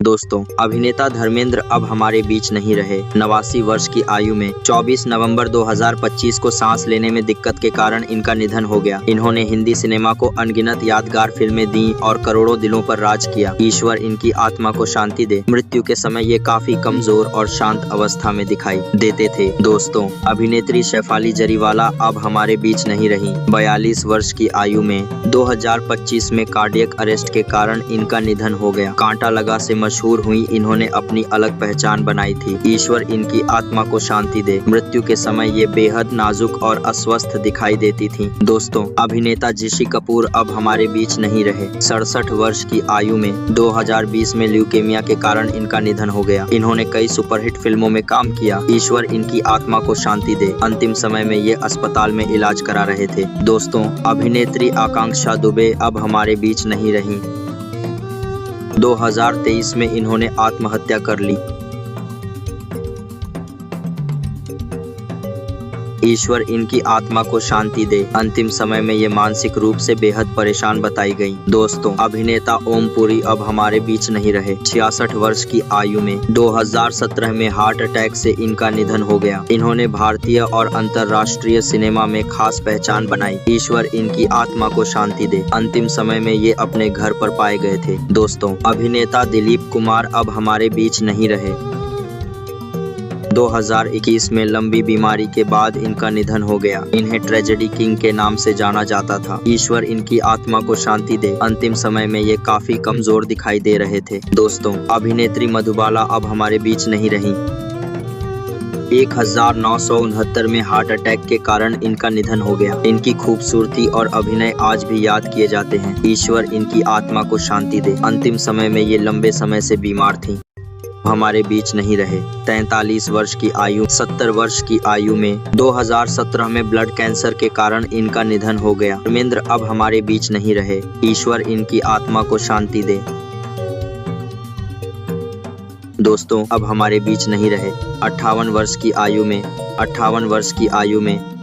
दोस्तों, अभिनेता धर्मेंद्र अब हमारे बीच नहीं रहे। 89 वर्ष की आयु में 24 नवंबर 2025 को सांस लेने में दिक्कत के कारण इनका निधन हो गया। इन्होंने हिंदी सिनेमा को अनगिनत यादगार फिल्में दी और करोड़ों दिलों पर राज किया। ईश्वर इनकी आत्मा को शांति दे। मृत्यु के समय ये काफी कमजोर और शांत अवस्था में दिखाई देते थे। दोस्तों, अभिनेत्री शेफाली जरीवाला अब हमारे बीच नहीं रही। 42 वर्ष की आयु में 2025 में कार्डियक अरेस्ट के कारण इनका निधन हो गया। कांटा लगा से मशहूर हुई, इन्होंने अपनी अलग पहचान बनाई थी। ईश्वर इनकी आत्मा को शांति दे। मृत्यु के समय ये बेहद नाजुक और अस्वस्थ दिखाई देती थीं। दोस्तों, अभिनेता ऋषि कपूर अब हमारे बीच नहीं रहे। 67 वर्ष की आयु में 2020 में ल्यूकेमिया के कारण इनका निधन हो गया। इन्होंने कई सुपरहिट फिल्मों में काम किया। ईश्वर इनकी आत्मा को शांति दे। अंतिम समय में ये अस्पताल में इलाज करा रहे थे। दोस्तों, अभिनेत्री आकांक्षा दुबे अब हमारे बीच नहीं रही। 2023 में इन्होंने आत्महत्या कर ली। ईश्वर इनकी आत्मा को शांति दे। अंतिम समय में ये मानसिक रूप से बेहद परेशान बताई गई। दोस्तों, अभिनेता ओम पुरी अब हमारे बीच नहीं रहे। 66 वर्ष की आयु में 2017 में हार्ट अटैक से इनका निधन हो गया। इन्होंने भारतीय और अंतर्राष्ट्रीय सिनेमा में खास पहचान बनाई। ईश्वर इनकी आत्मा को शांति दे। अंतिम समय में ये अपने घर पर पाए गए थे। दोस्तों, अभिनेता दिलीप कुमार अब हमारे बीच नहीं रहे। 2021 में लंबी बीमारी के बाद इनका निधन हो गया। इन्हें ट्रेजेडी किंग के नाम से जाना जाता था। ईश्वर इनकी आत्मा को शांति दे। अंतिम समय में ये काफी कमजोर दिखाई दे रहे थे। दोस्तों, अभिनेत्री मधुबाला अब हमारे बीच नहीं रही। 1969 में हार्ट अटैक के कारण इनका निधन हो गया। इनकी खूबसूरती और अभिनय आज भी याद किए जाते हैं। ईश्वर इनकी आत्मा को शांति दे। अंतिम समय में ये लंबे समय से बीमार थीं। हमारे बीच नहीं रहे। 43 वर्ष की आयु 70 वर्ष की आयु में 2017 में ब्लड कैंसर के कारण इनका निधन हो गया। धर्मेंद्र अब हमारे बीच नहीं रहे। ईश्वर इनकी आत्मा को शांति दे। दोस्तों, अब हमारे बीच नहीं रहे। 58 वर्ष की आयु में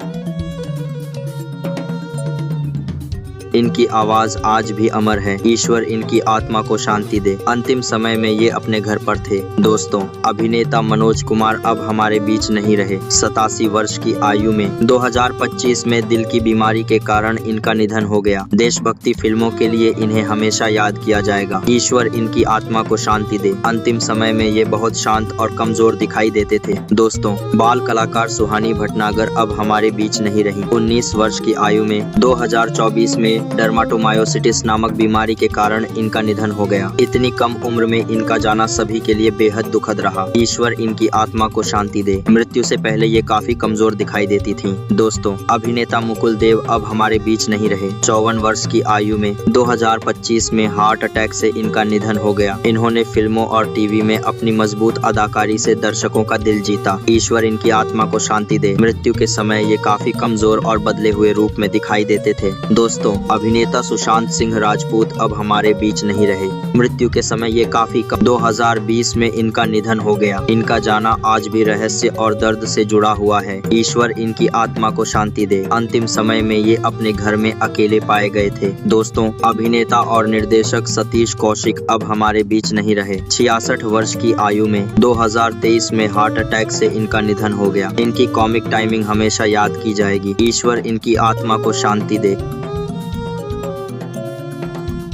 इनकी आवाज आज भी अमर है। ईश्वर इनकी आत्मा को शांति दे। अंतिम समय में ये अपने घर पर थे। दोस्तों, अभिनेता मनोज कुमार अब हमारे बीच नहीं रहे। 87 वर्ष की आयु में 2025 में दिल की बीमारी के कारण इनका निधन हो गया। देशभक्ति फिल्मों के लिए इन्हें हमेशा याद किया जाएगा। ईश्वर इनकी आत्मा को शांति दे। अंतिम समय में ये बहुत शांत और कमजोर दिखाई देते थे। दोस्तों, बाल कलाकार सुहानी भटनागर अब हमारे बीच नहीं रही। 19 वर्ष की आयु में 2024 में डर्माटोमायोसिटिस नामक बीमारी के कारण इनका निधन हो गया। इतनी कम उम्र में इनका जाना सभी के लिए बेहद दुखद रहा। ईश्वर इनकी आत्मा को शांति दे। मृत्यु से पहले ये काफी कमजोर दिखाई देती थीं। दोस्तों, अभिनेता मुकुल देव अब हमारे बीच नहीं रहे। 54 वर्ष की आयु में 2025 में हार्ट अटैक से इनका निधन हो गया। इन्होंने फिल्मों और टीवी में अपनी मजबूत अदाकारी से दर्शकों का दिल जीता। ईश्वर इनकी आत्मा को शांति दे। मृत्यु के समय ये काफी कमजोर और बदले हुए रूप में दिखाई देते थे। दोस्तों, अभिनेता सुशांत सिंह राजपूत अब हमारे बीच नहीं रहे। मृत्यु के समय ये काफी कम 2020 में इनका निधन हो गया। इनका जाना आज भी रहस्य और दर्द से जुड़ा हुआ है। ईश्वर इनकी आत्मा को शांति दे। अंतिम समय में ये अपने घर में अकेले पाए गए थे। दोस्तों, अभिनेता और निर्देशक सतीश कौशिक अब हमारे बीच नहीं रहे। 66 वर्ष की आयु में 2023 में हार्ट अटैक से इनका निधन हो गया। इनकी कॉमिक टाइमिंग हमेशा याद की जाएगी। ईश्वर इनकी आत्मा को शांति दे।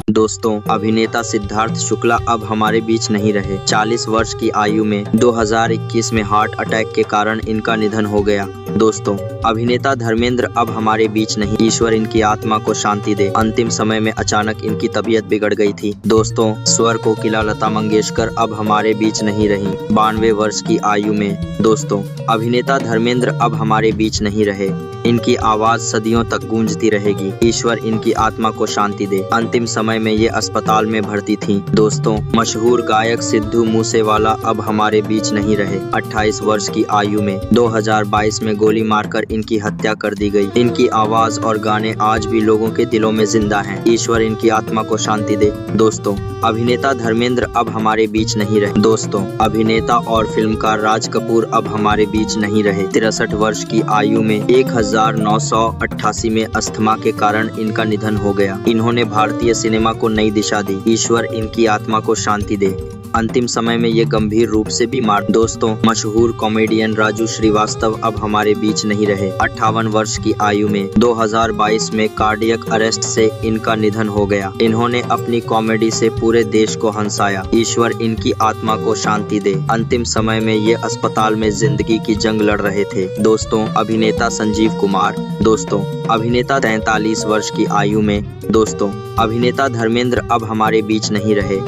दोस्तों, अभिनेता सिद्धार्थ शुक्ला अब हमारे बीच नहीं रहे। 40 वर्ष की आयु में 2021 में हार्ट अटैक के कारण इनका निधन हो गया। दोस्तों, अभिनेता धर्मेंद्र अब हमारे बीच नहीं। ईश्वर इनकी आत्मा को शांति दे। अंतिम समय में अचानक इनकी तबीयत बिगड़ गई थी। दोस्तों, स्वर कोकिला लता मंगेशकर अब हमारे बीच नहीं रही। 92 वर्ष की आयु में दोस्तों, अभिनेता धर्मेंद्र अब हमारे बीच नहीं रहे। इनकी आवाज सदियों तक गूंजती रहेगी। ईश्वर इनकी आत्मा को शांति दे। अंतिम समय में ये अस्पताल में भर्ती थीं। दोस्तों, मशहूर गायक सिद्धू मूसेवाला अब हमारे बीच नहीं रहे। 28 वर्ष की आयु में 2022 में गोली मारकर इनकी हत्या कर दी गई। इनकी आवाज और गाने आज भी लोगों के दिलों में जिंदा हैं। ईश्वर इनकी आत्मा को शांति दे। दोस्तों, अभिनेता धर्मेंद्र अब हमारे बीच नहीं रहे। दोस्तों, अभिनेता और फिल्मकार राज कपूर अब हमारे बीच नहीं रहे। 63 वर्ष की आयु में 1988 में अस्थमा के कारण इनका निधन हो गया। इन्होंने भारतीय सिनेमा को नई दिशा दी। ईश्वर इनकी आत्मा को शांति दे। अंतिम समय में ये गंभीर रूप से बीमार। दोस्तों, मशहूर कॉमेडियन राजू श्रीवास्तव अब हमारे बीच नहीं रहे। 58 वर्ष की आयु में 2022 में कार्डियक अरेस्ट से इनका निधन हो गया। इन्होंने अपनी कॉमेडी से पूरे देश को हंसाया। ईश्वर इनकी आत्मा को शांति दे। अंतिम समय में ये अस्पताल में जिंदगी की जंग लड़ रहे थे। दोस्तों, अभिनेता संजीव कुमार। दोस्तों, अभिनेता 43 वर्ष की आयु में। दोस्तों, अभिनेता धर्मेंद्र अब हमारे बीच नहीं रहे।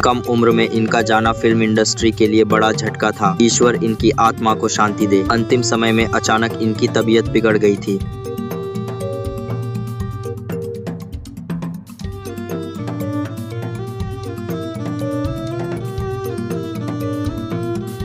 कम उम्र में इनका जाना फिल्म इंडस्ट्री के लिए बड़ा झटका था। ईश्वर इनकी आत्मा को शांति दे। अंतिम समय में अचानक इनकी तबीयत बिगड़ गई थी।